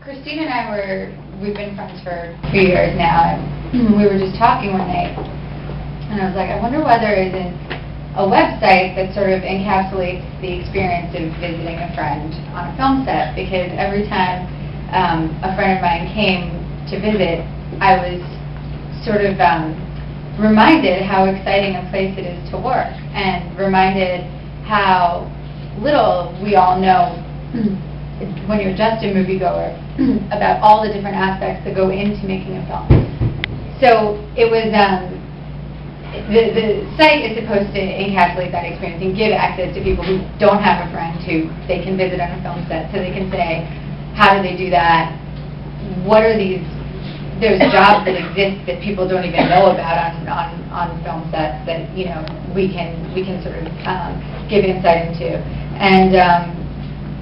Christine and we've been friends for 3 years now, and we were just talking one night, and I was like, I wonder why there isn't a website that sort of encapsulates the experience of visiting a friend on a film set, because every time a friend of mine came to visit, I was sort of reminded how exciting a place it is to work, and reminded how little we all know when you're just a moviegoer about all the different aspects that go into making a film. So it was, the site is supposed to encapsulate that experience and give access to people who don't have a friend who they can visit on a film set, so they can say, how do they do that? What are there's jobs that exist that people don't even know about on film sets that, you know, we can sort of give insight into.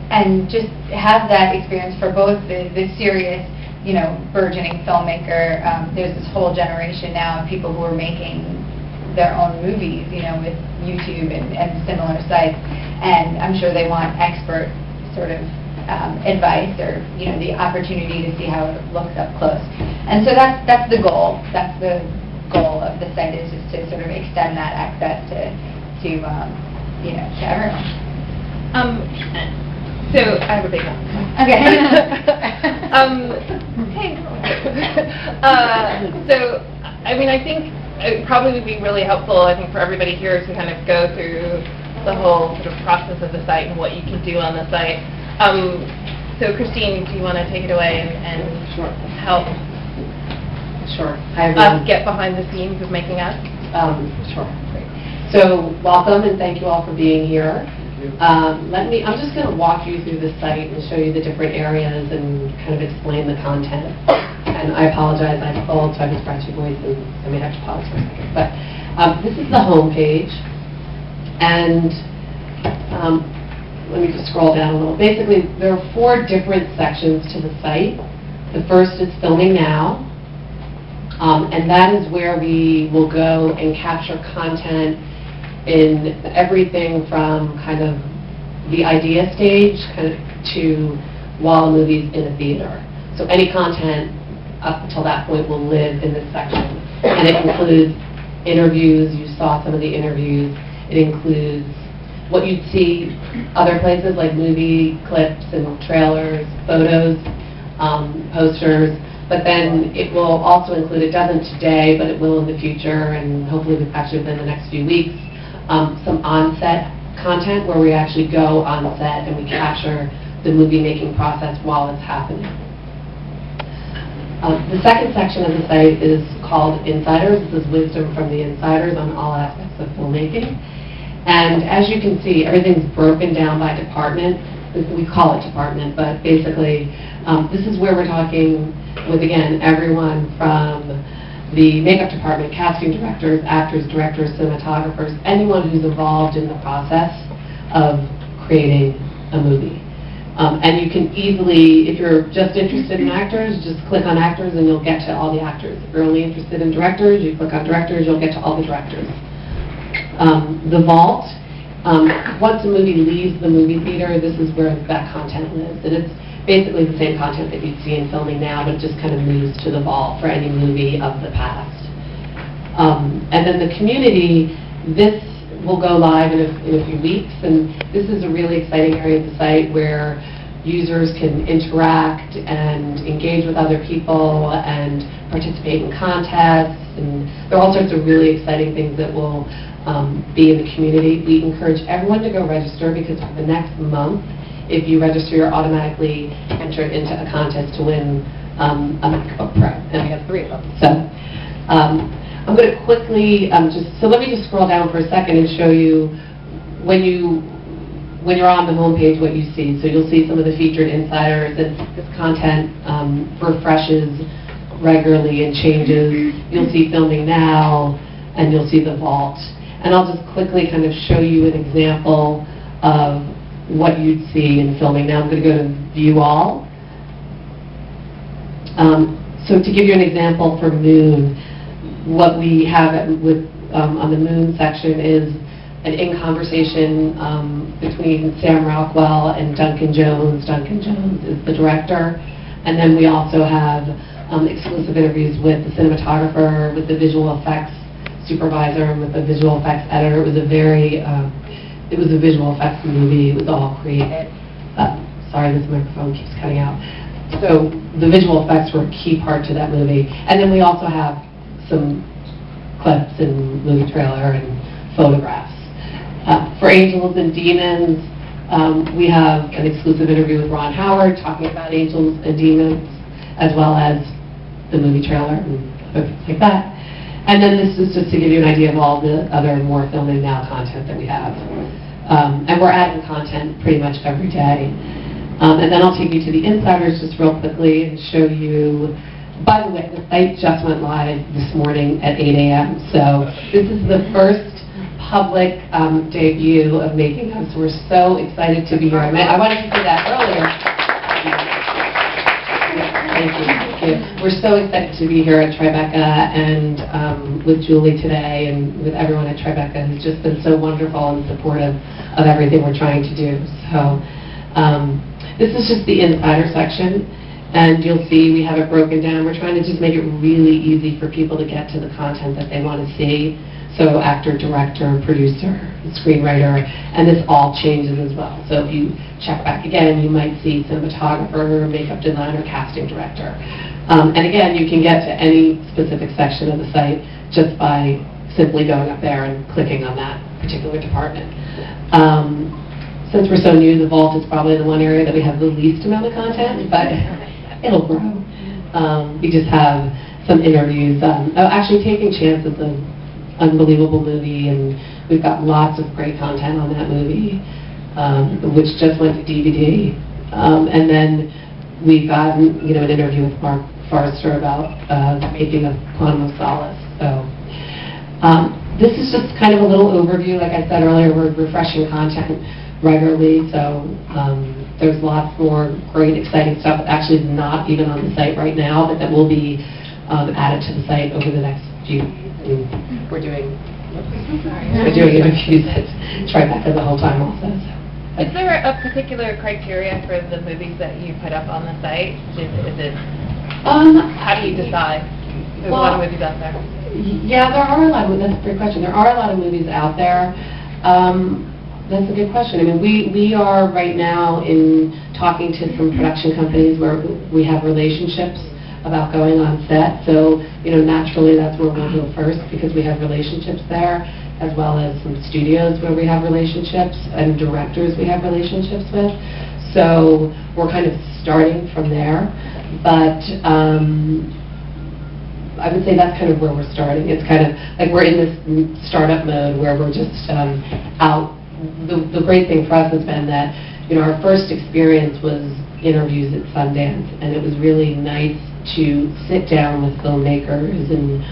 And just have that experience for both the serious, you know, burgeoning filmmaker. There's this whole generation now of people who are making their own movies, you know, with YouTube and similar sites. And I'm sure they want expert sort of advice, or, you know, the opportunity to see how it looks up close. And so that's the goal. That's the goal of the site, is just to sort of extend that access to you know, to everyone. So I have a big one. Okay. Hey. So I mean, I think it probably would be really helpful, I think, for everybody here to kind of go through the whole sort of process of the site and what you can do on the site. So Christine, do you want to take it away and Sure. help us get behind the scenes of making us? Sure. Great. So welcome, and thank you all for being here. I'm just going to walk you through the site and show you the different areas and kind of explain the content. And I apologize, I'm old, so I have a scratchy voice, and I may have to pause for a second. But this is the home page, and let me just scroll down a little. Basically, there are 4 different sections to the site. The first is Filming Now, and that is where we will go and capture content in everything from kind of the idea stage kind of to while a movie's in a theater. So any content up until that point will live in this section. And it includes interviews. You saw some of the interviews. It includes what you'd see other places, like movie clips and trailers, photos, posters. But then it will also include, it doesn't today, but it will in the future, and hopefully actually within the next few weeks, some on-set content where we actually go on set and we capture the movie-making process while it's happening. The second section of the site is called Insiders. This is wisdom from the insiders on all aspects of filmmaking. And as you can see, everything's broken down by department. We call it department, but basically this is where we're talking with, again, everyone from the makeup department, casting directors, actors, directors, cinematographers, anyone who's involved in the process of creating a movie. And you can easily, if you're just interested in actors, just click on actors and you'll get to all the actors. If you're only interested in directors, you click on directors, you'll get to all the directors. The vault, once a movie leaves the movie theater, this is where that content lives. And it's basically the same content that you'd see in Filming Now, but it just kind of moves to the vault for any movie of the past. And then the community, this will go live in a few weeks, and this is a really exciting area of the site where users can interact and engage with other people and participate in contests, and there are all sorts of really exciting things that will be in the community. We encourage everyone to go register, because for the next month, if you register, you're automatically entered into a contest to win a MacBook Pro, and we have 3 of them. So I'm going to quickly so let me just scroll down for a second and show you when you're on the homepage what you see. So you'll see some of the featured insiders, and this content refreshes regularly and changes. You'll see Filming Now, and you'll see the vault. And I'll just quickly kind of show you an example of what you'd see in Filming Now. I'm going to go to View All. So to give you an example for Moon, what we have on the Moon section is an in-conversation between Sam Rockwell and Duncan Jones. Duncan Jones is the director. And then we also have exclusive interviews with the cinematographer, with the visual effects supervisor, and with the visual effects editor. It was a visual effects movie. It was all created. Sorry, this microphone keeps cutting out. So the visual effects were a key part to that movie. And then we also have some clips and movie trailer and photographs. For Angels and Demons, we have an exclusive interview with Ron Howard talking about Angels and Demons, as well as the movie trailer and other things like that. And then this is just to give you an idea of all the other more Filming Now content that we have. And we're adding content pretty much every day. And then I'll take you to the insiders just real quickly and show you. By the way, the site just went live this morning at 8 a.m. So this is the first public debut of Making Of. So we're so excited to be here. I wanted to say that earlier. Thank you. We're so excited to be here at Tribeca and with Julie today and with everyone at Tribeca who's just been so wonderful and supportive of everything we're trying to do. So this is just the insider section, and you'll see we have it broken down. We're trying to just make it really easy for people to get to the content that they want to see. So actor, director, producer, screenwriter, and this all changes as well. So if you check back again, you might see cinematographer, makeup designer, casting director. And again, you can get to any specific section of the site just by simply going up there and clicking on that particular department. Since we're so new, the vault is probably the one area that we have the least amount of content, but it'll grow. We just have some interviews. Actually, Taking Chances is an unbelievable movie, and we've got lots of great content on that movie, which just went to DVD. And then we've gotten, an interview with Mark Forrester about the making of Quantum of Solace. So this is just kind of a little overview. Like I said earlier, we're refreshing content regularly, so there's lots more great, exciting stuff that actually is not even on the site right now, but that will be added to the site over the next few weeks. We're doing interviews at Tribeca the whole time also. So. Is there a particular criteria for the movies that you put up on the site? Is it how do you decide? There's a lot of movies out there. Yeah, there are a lot of, that's a great question. There are a lot of movies out there. That's a good question. I mean, we are right now in talking to some production companies where we have relationships about going on set. So, naturally that's where we'll go first because we have relationships there, as well as some studios where we have relationships and directors we have relationships with. So we're kind of starting from there. But I would say that's kind of where we're starting. It's kind of like we're in this startup mode where we're just out. The great thing for us has been that, our first experience was interviews at Sundance, and it was really nice to sit down with filmmakers and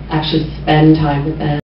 actually spend time with them.